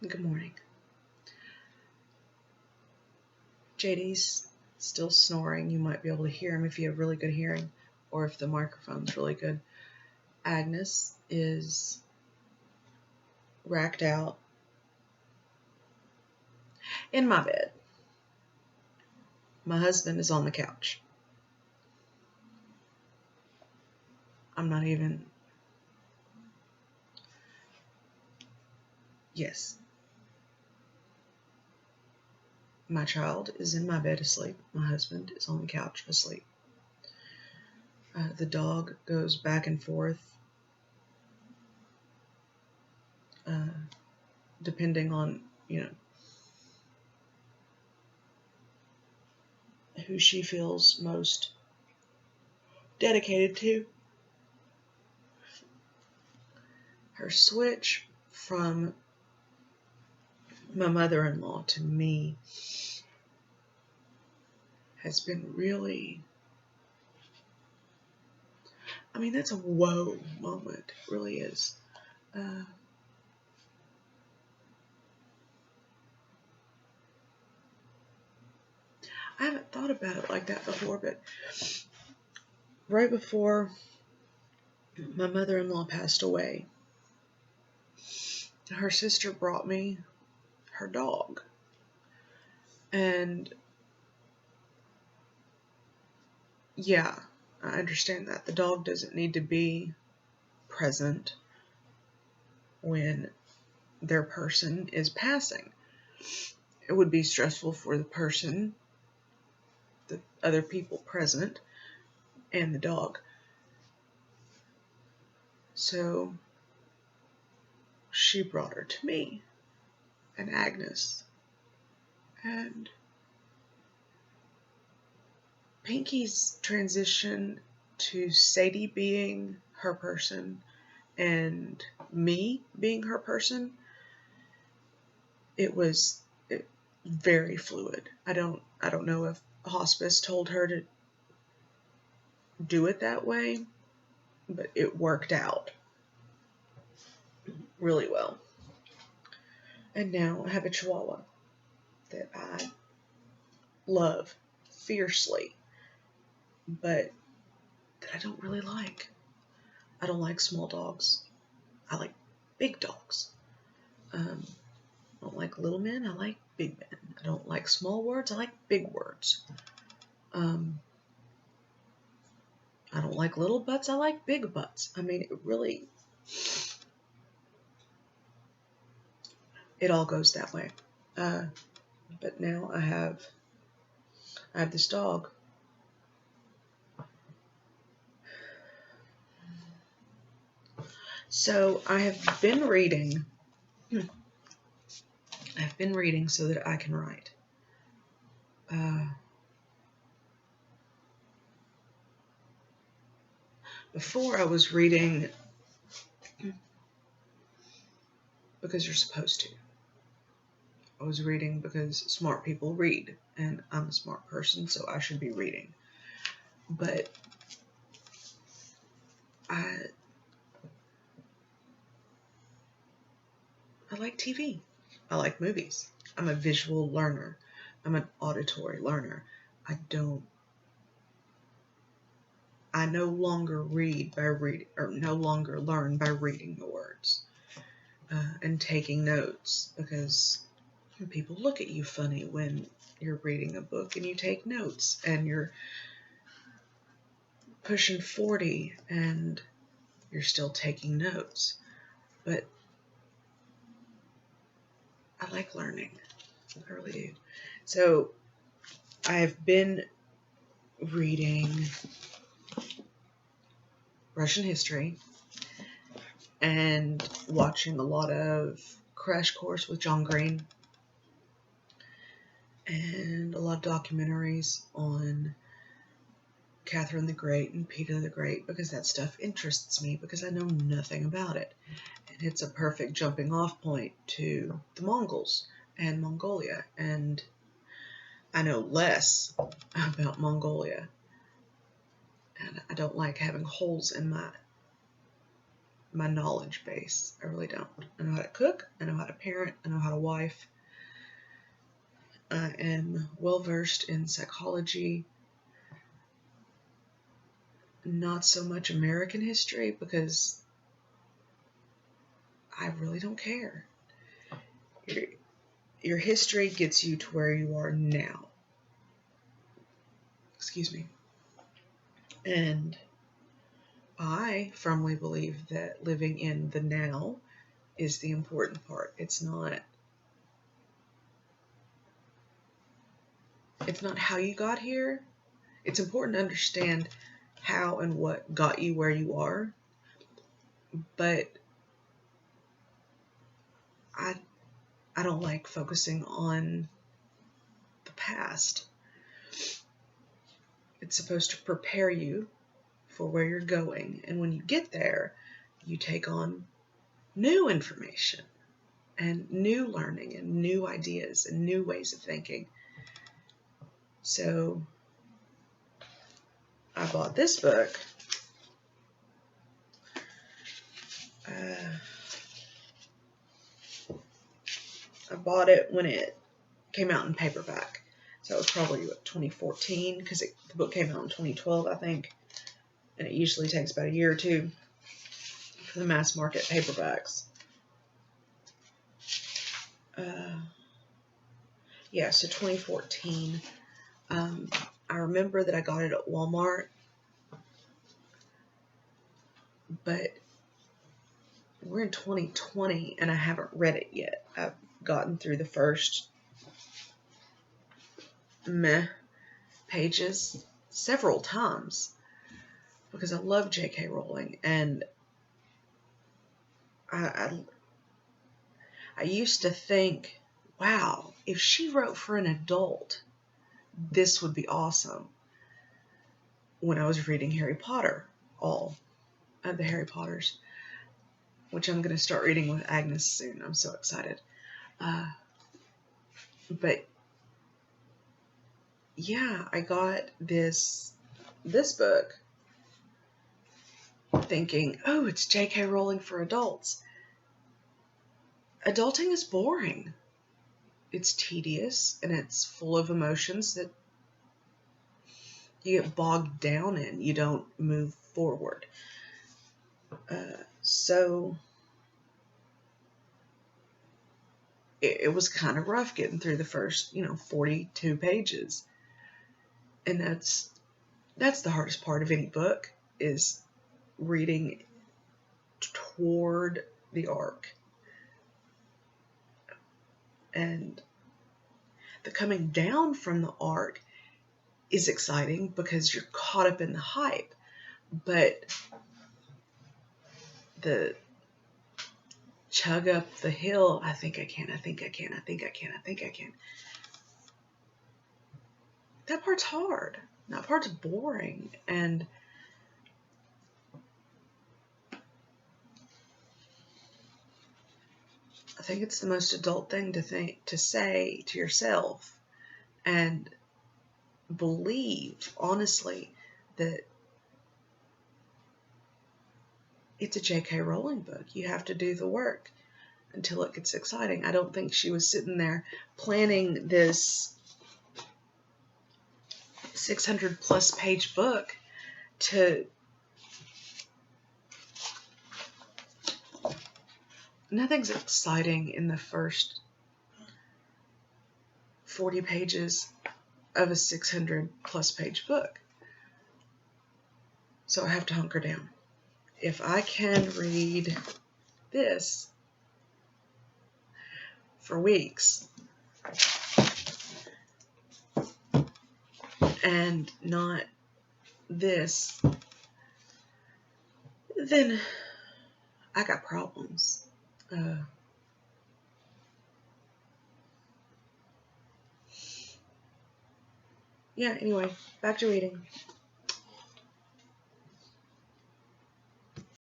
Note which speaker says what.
Speaker 1: Good morning. JD's still snoring. You might be able to hear him if you have really good hearing or if the microphone's really good. Agnes is racked out in my bed. My husband is on the couch. I'm not even... Yes. My child is in my bed asleep. My husband is on the couch asleep. The dog goes back and forth depending on, who she feels most dedicated to. Her switch from my mother-in-law to me has been really, that's a whoa moment. It really is. I haven't thought about it like that before, but right before my mother-in-law passed away, her sister brought me her dog. And yeah, I understand that. The dog doesn't need to be present when their person is passing. It would be stressful for the person, the other people present, and the dog. So she brought her to me, and Agnes. And Pinky's transition to Sadie being her person and me being her person, it was very fluid. I don't know if hospice told her to do it that way, but it worked out really well. And now I have a Chihuahua that I love fiercely, but that I don't really like. I don't like small dogs. I like big dogs. I don't like little men. I like big men. I don't like small words. I like big words. I don't like little butts. I like big butts. It all goes that way. But now I have this dog. So I have been reading. I've been reading so that I can write. Before I was reading because you're supposed to. I was reading because smart people read, and I'm a smart person, so I should be reading. But I like TV. I like movies. I'm a visual learner. I'm an auditory learner. I no longer read by reading, or no longer learn by reading the words and taking notes, because people look at you funny when you're reading a book and you take notes and you're pushing 40 and you're still taking notes. But I like learning. I really do. So I have been reading Russian history and watching a lot of Crash Course with John Green and a lot of documentaries on Catherine the Great and Peter the Great, because that stuff interests me because I know nothing about it. And it's a perfect jumping off point to the Mongols and Mongolia. And I know less about Mongolia. And I don't like having holes in my my knowledge base. I really don't. I know how to cook. I know how to parent. I know how to wife. I am well versed in psychology. Not so much American history because I really don't care. Your history gets you to where you are now. Excuse me. And I firmly believe that living in the now is the important part. It's not how you got here. It's important to understand how and what got you where you are. But I don't like focusing on the past. It's supposed to prepare you for where you're going. And when you get there, you take on new information and new learning and new ideas and new ways of thinking. So I bought this book. I bought it when it came out in paperback. So it was probably 2014 because the book came out in 2012, I think. And it usually takes about a year or two for the mass market paperbacks. So 2014. I remember that I got it at Walmart, but we're in 2020 and I haven't read it yet. I've gotten through the first pages several times because I love J.K. Rowling, and I used to think, wow, if she wrote for an adult, this would be awesome. When I was reading Harry Potter, all of the Harry Potters, which I'm going to start reading with Agnes soon. I'm so excited. But yeah, I got this book thinking, oh, it's J.K. Rowling for adults. Adulting is boring. It's tedious and it's full of emotions that you get bogged down in. You don't move forward. So it was kind of rough getting through the first, 42 pages. And that's the hardest part of any book, is reading toward the arc. And the coming down from the arc is exciting because you're caught up in the hype. But the chug up the hill, I think I can. That part's hard. That part's boring. And I think it's the most adult thing to say to yourself, and believe, honestly, that it's a J.K. Rowling book. You have to do the work until it gets exciting. I don't think she was sitting there planning this 600 plus page book nothing's exciting in the first 40 pages of a 600 plus page book. So I have to hunker down. If I can read this for weeks and not this, then I got problems. Anyway, back to reading.